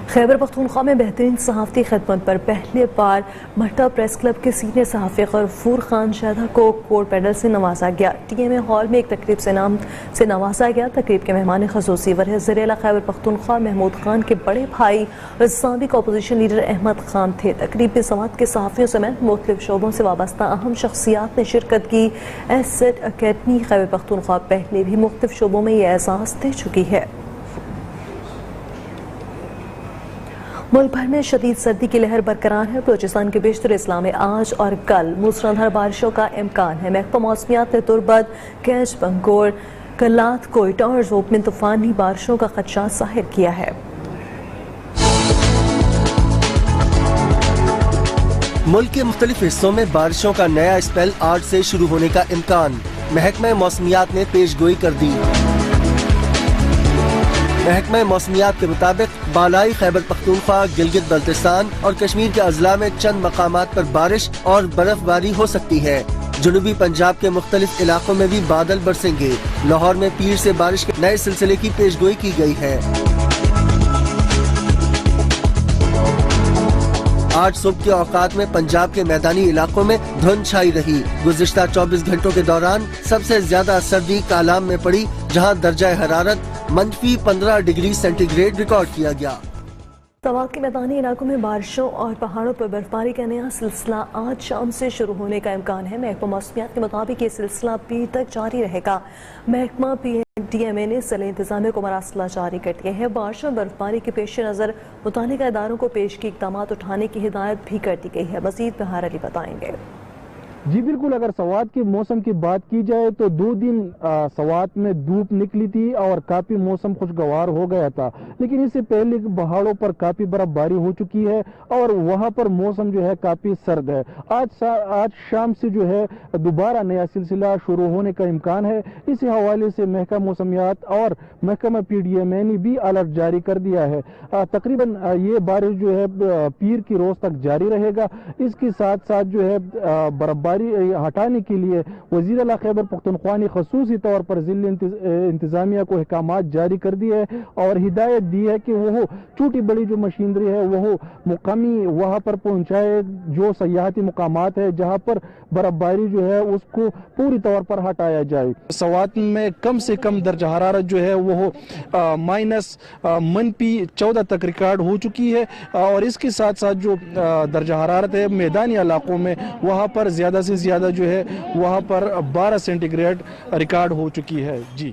خیبر پختونخوا میں بہترین صحافتی خدمت پر پہلی بار مٹا پریس کلب کے سینئر صحافی غفور خان شہدہ کو گولڈ میڈل سے نوازا گیا۔ ٹی ایم اے ہال میں ایک تقریب سے نوازا گیا۔ تقریب کے مہمان خصوصی وزیر اعلیٰ خیبر پختونخوا محمود خان کے بڑے بھائی اور سابق اپوزیشن لیڈر احمد خان تھے۔ تقریب میں سماعت کے صحافیوں سمیت مختلف شعبوں سے وابستہ اہم شخصیات نے شرکت کی۔ S add academy Khyber Pakhtunkhwa پہلے بھی مختلف شعبوں میں یہ اعزاز دے چکی ہے۔ ملک بھر میں شدید سردی کی لہر برقرار ہے۔ بلوچستان کے بیشتر اضلاع میں آج اور کل موسلادھار بارشوں کا امکان ہے۔ محکمہ موسمیات نے تربت، کیچ بنگور، کلات، کوئٹہ اور ذوب میں طوفانی بارشوں کا خدشہ ظاہر کیا ہے۔ ملک کے مختلف حصوں میں بارشوں کا نیا اسپیل آج سے شروع ہونے کا امکان، محکمہ موسمیات نے پیش گوئی کر دی۔ محکمہ موسمیات کے مطابق بالائی خیبر پختونخوا، گلگت بلتستان اور کشمیر کے اضلاع میں چند مقامات پر بارش اور برف باری ہو سکتی ہے۔ جنوبی پنجاب کے مختلف علاقوں میں بھی بادل برسیں گے۔ لاہور میں پیر سے بارش کے نئے سلسلے کی پیش گوئی کی گئی ہے۔ آج صبح کے اوقات میں پنجاب کے میدانی علاقوں میں دھند چھائی رہی۔ گزشتہ 24 گھنٹوں کے دوران سب سے زیادہ سردی کالام میں پڑی، جہاں درجہ حرارت -15 ڈگری سینٹی گریڈ ریکارڈ کیا گیا۔ سوات کے میدانی علاقوں میں بارشوں اور پہاڑوں پر برفباری کا نیا سلسلہ آج شام سے شروع ہونے کا امکان ہے۔ محکمہ موسمیات کے مطابق یہ سلسلہ پیر تک جاری رہے گا۔ محکمہ ڈی ایم اے نے ضلعی انتظامیہ کو مراسلہ جاری کر دیا ہے۔ بارش اور برفباری کے پیش نظر متعلقہ اداروں کو پیش کی اقدامات اٹھانے کی ہدایت بھی کر دی گئی ہے۔ مزید بہار علی بتائیں گے۔ جی بالکل، اگر سوات کے موسم کی بات کی جائے تو 2 دن سوات میں دھوپ نکلی تھی اور کافی موسم خوشگوار ہو گیا تھا، لیکن اس سے پہلے پہاڑوں پر کافی برف باری ہو چکی ہے اور وہاں پر موسم جو ہے کافی سرد ہے۔ آج شام سے جو ہے دوبارہ نیا سلسلہ شروع ہونے کا امکان ہے۔ اس حوالے سے محکمہ موسمیات اور محکمہ پی ڈی ایم اے نے بھی الرٹ جاری کر دیا ہے۔ تقریباً یہ بارش جو ہے پیر کی روز تک جاری رہے گا۔ اس کے ساتھ ساتھ جو ہے برفباری ہٹانے کے لیے وزیر اعلیٰ خیبر پختونخوا نے خصوصی طور پر ضلع انتظامیہ کو احکامات جاری کر دیے ہیں اور ہدایت دی ہے کہ وہ چھوٹی بڑی جو مشینری ہے وہ مقامی وہاں پر پہنچائے، جو سیاحتی مقامات ہے جہاں پر برفباری جو ہے اس کو پوری طور پر ہٹایا جائے۔ سوات میں کم سے کم درجہ حرارت جو ہے وہ -14 تک ریکارڈ ہو چکی ہے اور اس کے ساتھ ساتھ جو درجہ حرارت ہے میدانی علاقوں میں وہاں پر زیادہ سے زیادہ جو ہے وہاں پر 12 سینٹی گریڈ ریکارڈ ہو چکی ہے۔ جی